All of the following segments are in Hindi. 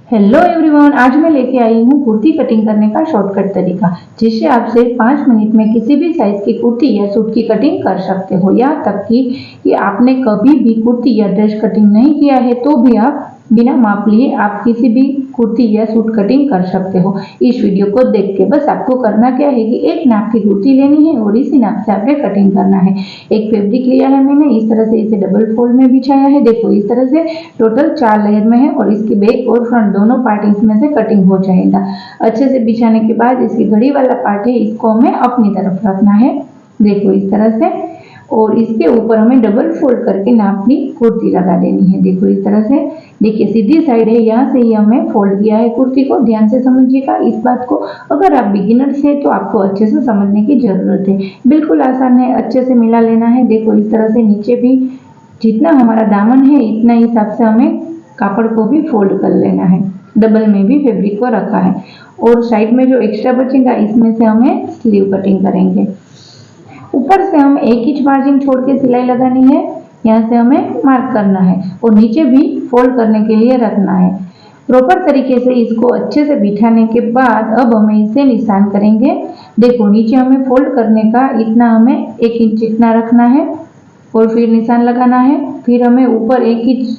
हेलो एवरीवन, आज मैं लेके आई हूँ कुर्ती कटिंग करने का शॉर्टकट तरीका, जिससे आप सिर्फ 5 मिनट में किसी भी साइज की कुर्ती या सूट की कटिंग कर सकते हो। यहाँ तक कि आपने कभी भी कुर्ती या ड्रेस कटिंग नहीं किया है तो भी आप बिना माप लिए आप किसी भी कुर्ती या सूट कटिंग कर सकते हो। इस वीडियो को देख के बस आपको करना क्या है कि एक नाप की कुर्ती लेनी है और इसी नाप से आपने कटिंग करना है। एक फैब्रिक लिया है मैंने, इस तरह से इसे डबल फोल्ड में बिछाया है। देखो इस तरह से टोटल 4 लेयर में है और इसके बैक और फ्रंट दोनों पार्ट इसमें से कटिंग हो जाएगा। अच्छे से बिछाने के बाद इसकी घड़ी वाला पार्ट है, इसको हमें अपनी तरफ रखना है। देखो इस तरह से, और इसके ऊपर हमें डबल फोल्ड करके नापनी कुर्ती लगा देनी है। देखो इस तरह से, देखिए सीधी साइड है, यहाँ से ही हमें फोल्ड किया है कुर्ती को। ध्यान से समझिएगा इस बात को। अगर आप बिगिनर्स हैं तो आपको अच्छे से समझने की जरूरत है। बिल्कुल आसान है, अच्छे से मिला लेना है। देखो इस तरह से नीचे भी जितना हमारा दामन है इतना हिसाब से हमें कापड़ को भी फोल्ड कर लेना है। डबल में भी फैब्रिक को रखा है और साइड में जो एक्स्ट्रा बचेगा इसमें से हमें स्लीव कटिंग करेंगे। ऊपर से हम 1 इंच मार्जिन छोड़ के सिलाई लगानी है, यहाँ से हमें मार्क करना है और नीचे भी फोल्ड करने के लिए रखना है। प्रॉपर तरीके से इसको अच्छे से बिठाने के बाद अब हमें इसे निशान करेंगे। देखो नीचे हमें फोल्ड करने का इतना हमें 1 इंच इतना रखना है और फिर निशान लगाना है। फिर हमें ऊपर 1 इंच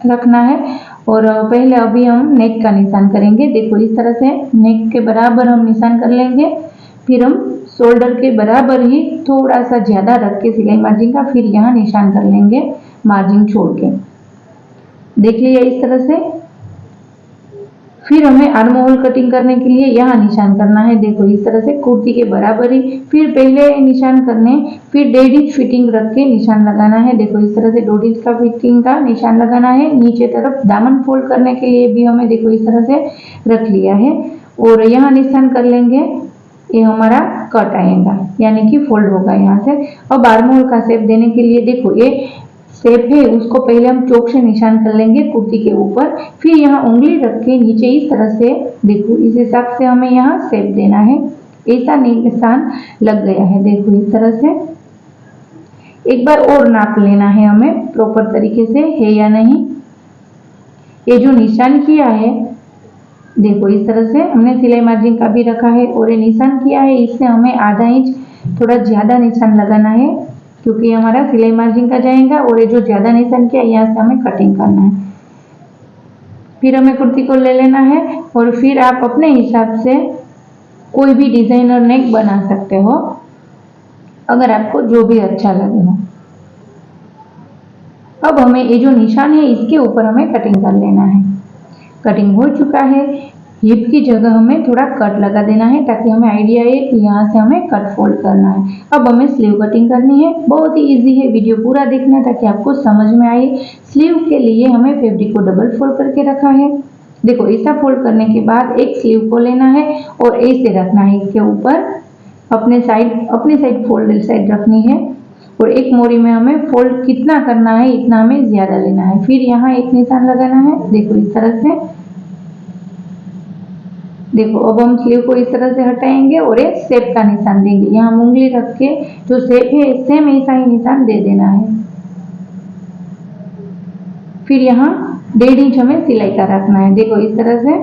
रखना है और पहले अभी हम नेक का निशान करेंगे। देखो इस तरह से नेक के बराबर हम निशान कर लेंगे। फिर हम शोल्डर के बराबर ही थोड़ा सा ज्यादा रख के सिलाई मार्जिन का फिर यहाँ निशान कर लेंगे मार्जिन छोड़ के। देख लिया इस तरह से। फिर हमें आर्म होल कटिंग करने के लिए यहाँ निशान करना है। देखो इस तरह से कुर्ती के बराबर ही, फिर पहले निशान करने, फिर 1.5 इंच फिटिंग रख के निशान लगाना है। देखो इस तरह से 1.5 इंच का फिटिंग का निशान लगाना है। नीचे तरफ दामन फोल्ड करने के लिए भी हमें देखो इस तरह से रख लिया है और यहाँ निशान कर लेंगे। ये हमारा कट आएगा यानी कि फोल्ड होगा यहाँ से। अब आर्म होल का शेप देने के लिए देखो ये शेप है, उसको पहले हम चौक से निशान कर लेंगे कुर्ती के ऊपर। फिर यहाँ उंगली रख के नीचे इस तरह से, देखो इस हिसाब से हमें यहाँ शेप देना है। ऐसा निशान लग गया है। देखो इस तरह से एक बार और नाप लेना है हमें प्रॉपर तरीके से है या नहीं। ये जो निशान किया है देखो इस तरह से हमने सिलाई मार्जिन का भी रखा है और ये निशान किया है, इससे हमें आधा इंच थोड़ा ज्यादा निशान लगाना है क्योंकि हमारा सिलाई मार्जिन का जाएगा और ये जो ज्यादा निशान किया यहाँ से हमें कटिंग करना है। फिर हमें कुर्ती को ले लेना है और फिर आप अपने हिसाब से कोई भी डिजाइनर नेक बना सकते हो अगर आपको जो भी अच्छा लगे हो। अब हमें ये जो निशान है इसके ऊपर हमें कटिंग कर लेना है। कटिंग हो चुका है, हिप की जगह हमें थोड़ा कट लगा देना है ताकि हमें आइडिया है कि यहाँ से हमें कट फोल्ड करना है। अब हमें स्लीव कटिंग करनी है। बहुत ही इजी है, वीडियो पूरा देखना ताकि आपको समझ में आए। स्लीव के लिए हमें फैब्रिक को डबल फोल्ड करके रखा है। देखो ऐसा फोल्ड करने के बाद एक स्लीव को लेना है और ऐसे रखना है इसके ऊपर। अपनी साइड फोल्डेड साइड रखनी है और एक मोड़ी में हमें फोल्ड कितना करना है इतना हमें ज्यादा लेना है। फिर यहाँ एक निशान लगाना है। देखो इस तरह से, देखो अब हम स्लीव को इस तरह से हटाएंगे और एक शेप का निशान देंगे। यहाँ उंगली रख के जो शेप है सेम ऐसा ही निशान दे देना है। फिर यहाँ 1.5 इंच हमें सिलाई का रखना है। देखो इस तरह से।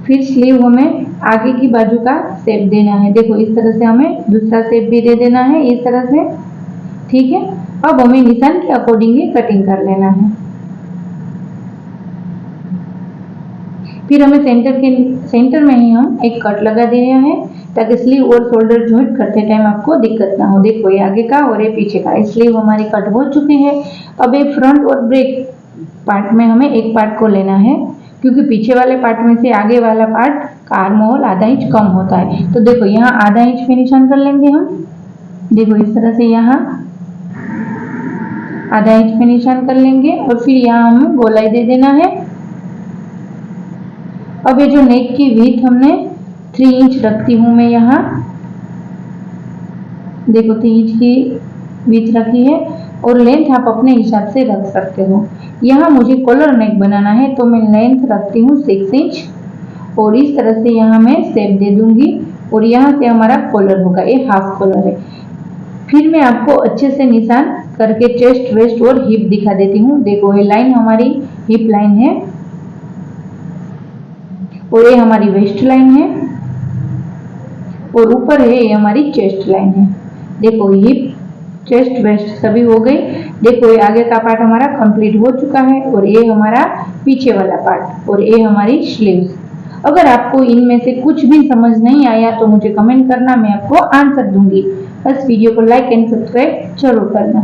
फिर स्लीव हमें आगे की बाजू का शेप देना है। देखो इस तरह से हमें दूसरा शेप भी दे देना है इस तरह से। ठीक है, अब हमें निशान के अकॉर्डिंग ही कटिंग कर लेना है। फिर हमें सेंटर में ही हम एक कट लगा दे रहे हैं ताकि स्लीव और शोल्डर जॉइंट करते टाइम आपको दिक्कत ना हो। देखो ये आगे का और ये पीछे का स्लीव हमारी कट हो चुके हैं। अब ये फ्रंट और बैक पार्ट में हमें एक पार्ट को लेना है क्योंकि पीछे वाले पार्ट में से आगे वाला पार्ट का आर्म होल आधा इंच कम होता है। तो देखो यहाँ आधा इंच पे निशान कर लेंगे हम। देखो इस तरह से यहाँ आधा इंच पे निशान कर लेंगे और फिर यहाँ हमें गोलाई दे देना है। अब ये जो नेक की विड्थ हमने 3 इंच रखती हूँ मैं यहाँ। देखो 3 इंच की विड्थ रखी है और लेंथ आप अपने हिसाब से रख सकते हो। यहाँ मुझे कॉलर नेक बनाना है तो मैं लेंथ रखती हूँ 6 इंच और इस तरह से यहाँ मैं शेप दे दूंगी और यहाँ से हमारा कॉलर होगा, ये हाफ कॉलर है। फिर मैं आपको अच्छे से निशान करके चेस्ट, वेस्ट और हिप दिखा देती हूँ। देखो ये लाइन हमारी हिप लाइन है और ये हमारी वेस्ट लाइन है और ऊपर है ये हमारी चेस्ट लाइन है। देखो हिप, चेस्ट, वेस्ट सभी हो गई। देखो ये आगे का पार्ट हमारा कंप्लीट हो चुका है और ये हमारा पीछे वाला पार्ट और ये हमारी स्लीव्स। अगर आपको इनमें से कुछ भी समझ नहीं आया तो मुझे कमेंट करना, मैं आपको आंसर दूंगी। बस वीडियो को लाइक एंड सब्सक्राइब जरूर करना।